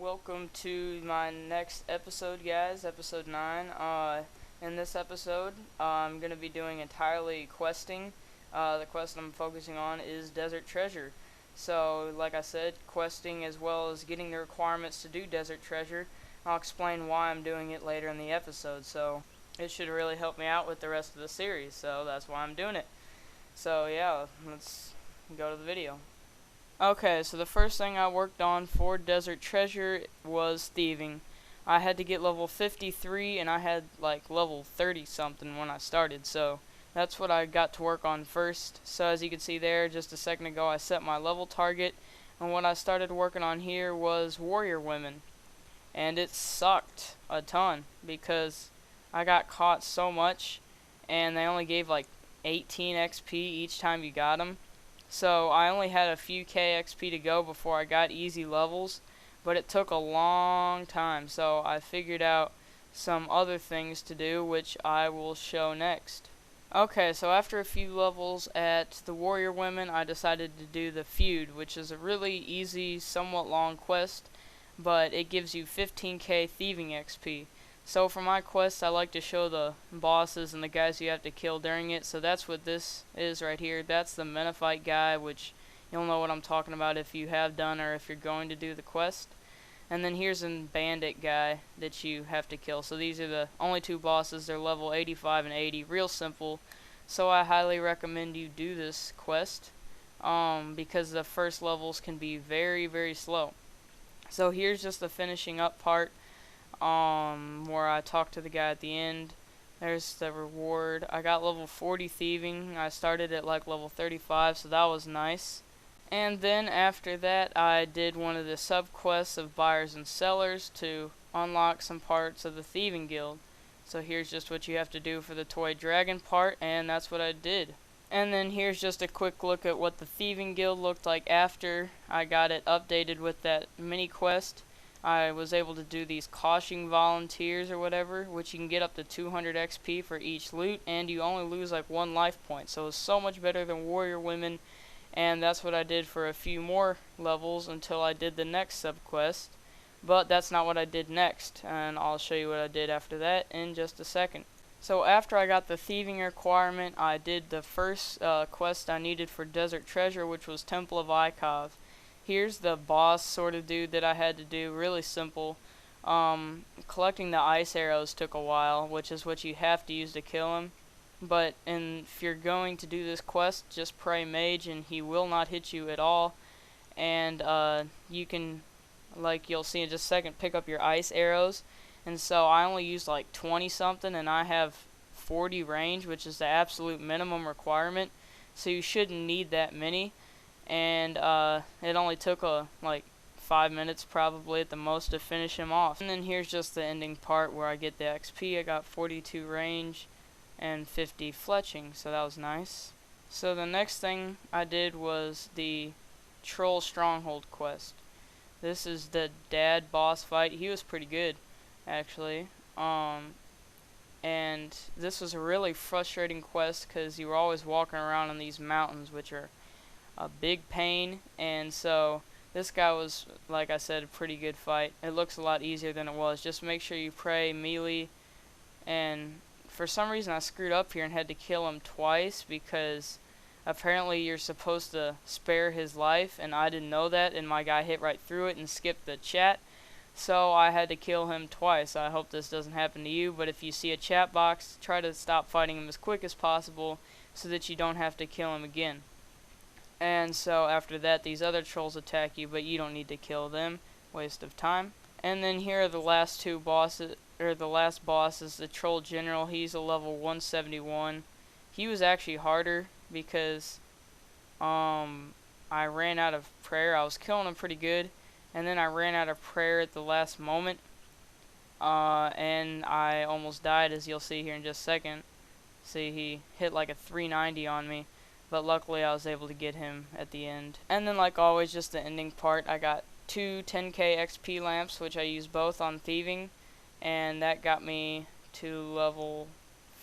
welcome to my next episode, guys, episode 9. In this episode, I'm going to be doing entirely questing. The quest I'm focusing on is Desert Treasure. So, like I said, questing as well as getting the requirements to do Desert Treasure. I'll explain why I'm doing it later in the episode, so it should really help me out with the rest of the series, so that's why I'm doing it. So, yeah, let's go to the video. Okay, so the first thing I worked on for Desert Treasure was Thieving. I had to get level 53 and I had like level 30 something when I started, so that's what I got to work on first. So as you can see there, just a second ago I set my level target, and what I started working on here was Warrior Women. And it sucked a ton because I got caught so much and they only gave like 18 XP each time you got them. So I only had a few K XP to go before I got easy levels, but it took a long time, so I figured out some other things to do, which I will show next. Okay, so after a few levels at the Warrior Women, I decided to do the Feud, which is a really easy, somewhat long quest, but it gives you 15k Thieving XP. So for my quest, I like to show the bosses and the guys you have to kill during it. So that's what this is right here. That's the Menophyte guy, which you'll know what I'm talking about if you have done or if you're going to do the quest. And then here's a bandit guy that you have to kill. So these are the only two bosses. They're level 85 and 80. Real simple. So I highly recommend you do this quest because the first levels can be very, very slow. So here's just the finishing up part. Where I talked to the guy at the end. There's the reward. I got level 40 Thieving. I started at like level 35, so that was nice. And then after that, I did one of the sub-quests of buyers and sellers to unlock some parts of the Thieving Guild. So here's just what you have to do for the toy dragon part, and that's what I did. And then here's just a quick look at what the Thieving Guild looked like after I got it updated with that mini quest. I was able to do these caution volunteers or whatever, which you can get up to 200 XP for each loot, and you only lose like 1 life point. So it's so much better than Warrior Women, and that's what I did for a few more levels until I did the next sub-quest. But that's not what I did next, and I'll show you what I did after that in just a second. So after I got the Thieving requirement, I did the first quest I needed for Desert Treasure, which was Temple of Ikov. Here's the boss sort of dude that I had to do, really simple. Collecting the ice arrows took a while, which is what you have to use to kill him. But if you're going to do this quest, just pray mage and he will not hit you at all. And you can, like you'll see in just a second, pick up your ice arrows. And so I only used like 20 something and I have 40 range, which is the absolute minimum requirement. So you shouldn't need that many. And it only took like 5 minutes probably at the most to finish him off. And then here's just the ending part where I get the XP. I got 42 range and 50 fletching, so that was nice. So the next thing I did was the Troll Stronghold quest. This is the dad boss fight. He was pretty good actually. And this was a really frustrating quest because you were always walking around in these mountains, which are a big pain, and so this guy was, like I said, a pretty good fight. It looks a lot easier than it was. Just make sure you pray melee, and for some reason I screwed up here and had to kill him twice because apparently you're supposed to spare his life, and I didn't know that, and my guy hit right through it and skipped the chat, so I had to kill him twice. I hope this doesn't happen to you, but if you see a chat box, try to stop fighting him as quick as possible so that you don't have to kill him again. And so after that, these other trolls attack you, but you don't need to kill them. Waste of time. And then here are the last two bosses, or the last boss is the Troll General. He's a level 171. He was actually harder because I ran out of prayer. I was killing him pretty good, and then I ran out of prayer at the last moment. And I almost died, as you'll see here in just a second. See, he hit like a 390 on me. But luckily I was able to get him at the end. And then like always, just the ending part, I got 2 10k XP lamps, which I used both on Thieving, and that got me to level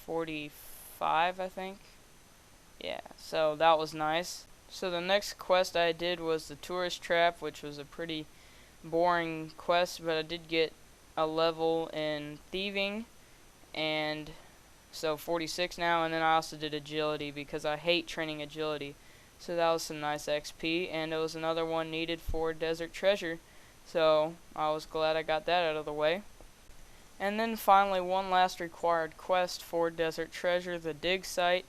45, I think. Yeah, so that was nice. So the next quest I did was the Tourist Trap, which was a pretty boring quest, but I did get a level in Thieving, and so 46 now, and then I also did agility because I hate training agility. So that was some nice XP, and it was another one needed for Desert Treasure. So I was glad I got that out of the way. And then finally, one last required quest for Desert Treasure, the dig site.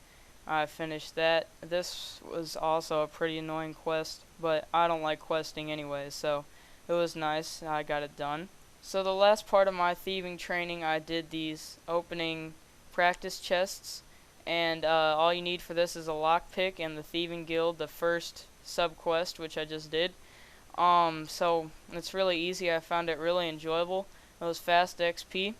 I finished that. This was also a pretty annoying quest, but I don't like questing anyways, so it was nice. I got it done. So the last part of my thieving training, I did these opening practice chests, and all you need for this is a lockpick and the Thieving Guild, the first sub-quest, which I just did. So it's really easy. I found it really enjoyable. It was fast XP.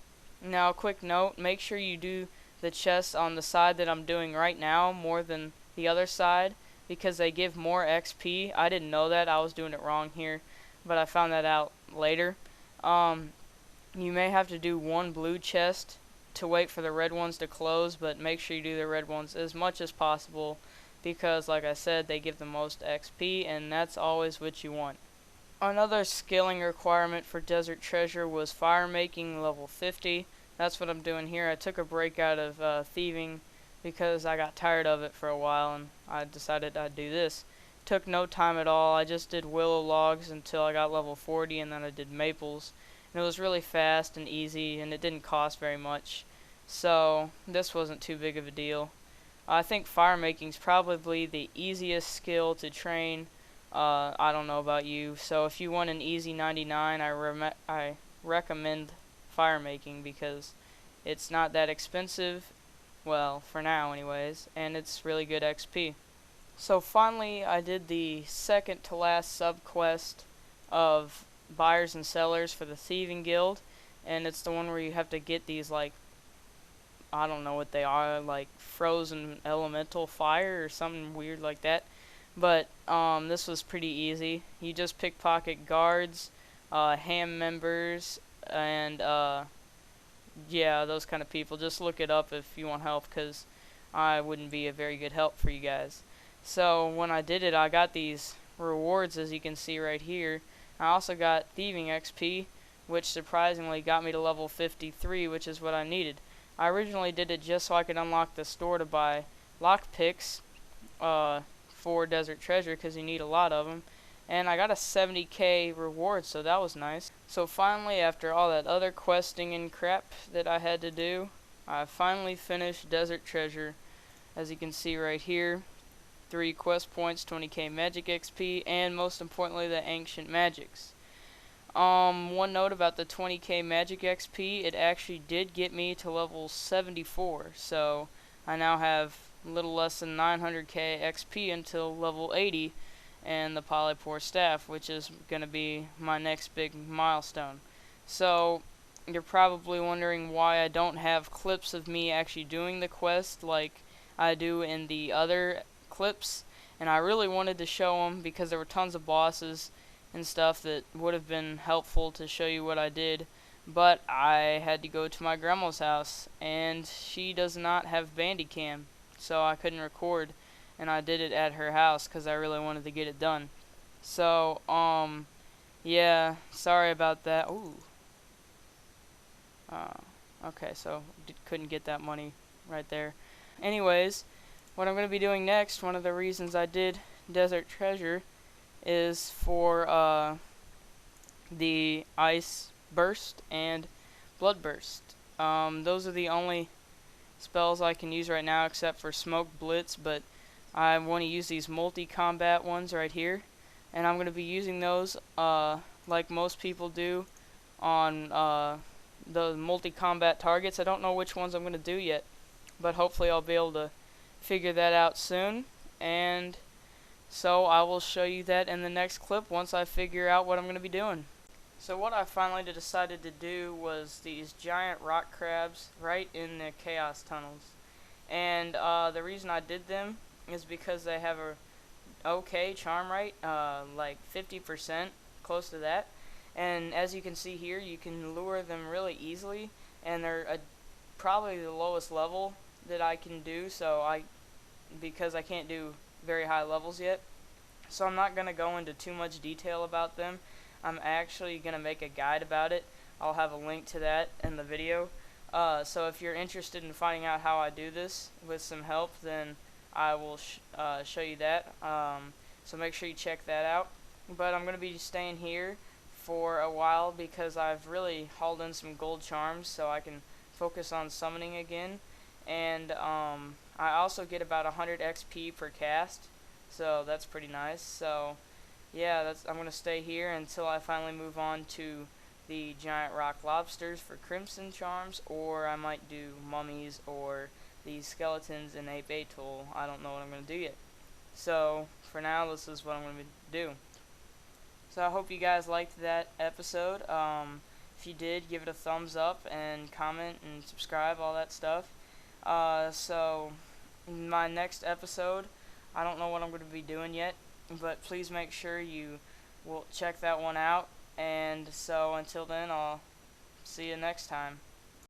Now, a quick note, make sure you do the chests on the side that I'm doing right now more than the other side, because they give more XP. I didn't know that. I was doing it wrong here, but I found that out later. You may have to do one blue chest to wait for the red ones to close, but make sure you do the red ones as much as possible, because like I said, they give the most XP, and that's always what you want. Another skilling requirement for Desert Treasure was fire making level 50. That's what I'm doing here. I took a break out of thieving because I got tired of it for a while, and I decided I'd do this. Took no time at all. I just did willow logs until I got level 40, and then I did maples. And it was really fast and easy, and it didn't cost very much. So this wasn't too big of a deal. I think fire making is probably the easiest skill to train. I don't know about you. So if you want an easy 99, I recommend fire making because it's not that expensive. Well, for now anyways, and it's really good XP. So finally, I did the second to last sub-quest of buyers and sellers for the Thieving Guild, and it's the one where you have to get these, like, I don't know what they are, like frozen elemental fire or something weird like that. But this was pretty easy. You just pickpocket guards, ham members, and yeah, those kind of people. Just look it up if you want help, because I wouldn't be a very good help for you guys. So when I did it, I got these rewards, as you can see right here. I also got thieving XP, which surprisingly got me to level 53, which is what I needed. I originally did it just so I could unlock the store to buy lockpicks for Desert Treasure, because you need a lot of them. And I got a 70k reward, so that was nice. So finally, after all that other questing and crap that I had to do, I finally finished Desert Treasure. As you can see right here, 3 quest points, 20k magic XP, and most importantly, the ancient magics. One note about the 20k magic XP, it actually did get me to level 74, so I now have a little less than 900k XP until level 80 and the polypore staff, which is going to be my next big milestone. So you're probably wondering why I don't have clips of me actually doing the quest like I do in the other clips, and I really wanted to show them because there were tons of bosses and stuff that would have been helpful to show you what I did, but I had to go to my grandma's house, and she does not have Bandicam, so I couldn't record, and I did it at her house because I really wanted to get it done. So, yeah, sorry about that. Ooh. Okay, so couldn't get that money right there. Anyways, what I'm going to be doing next, one of the reasons I did Desert Treasure, is for the Ice Burst and Blood Burst. Those are the only spells I can use right now except for Smoke Blitz, but I want to use these multi-combat ones right here, and I'm going to be using those like most people do on the multi-combat targets. I don't know which ones I'm going to do yet, but hopefully I'll be able to figure that out soon, and so I will show you that in the next clip once I figure out what I'm going to be doing. So what I finally decided to do was these giant rock crabs right in the chaos tunnels, and the reason I did them is because they have a okay charm rate, like 50%, close to that, and as you can see here, you can lure them really easily, and they're probably the lowest level that I can do, because I can't do very high levels yet, so I'm not going to go into too much detail about them. I'm actually going to make a guide about it. I'll have a link to that in the video. So if you're interested in finding out how I do this with some help, then I will show you that. So make sure you check that out. But I'm going to be staying here for a while because I've really hauled in some gold charms so I can focus on summoning again. And I also get about 100 XP per cast, so that's pretty nice. So yeah, I'm going to stay here until I finally move on to the giant rock lobsters for crimson charms, or I might do mummies or these skeletons in a Tool. I don't know what I'm going to do yet. So for now, this is what I'm going to do. So I hope you guys liked that episode. If you did, give it a thumbs up and comment and subscribe, all that stuff. So in my next episode, I don't know what I'm going to be doing yet, but please make sure you will check that one out. And so until then, I'll see you next time.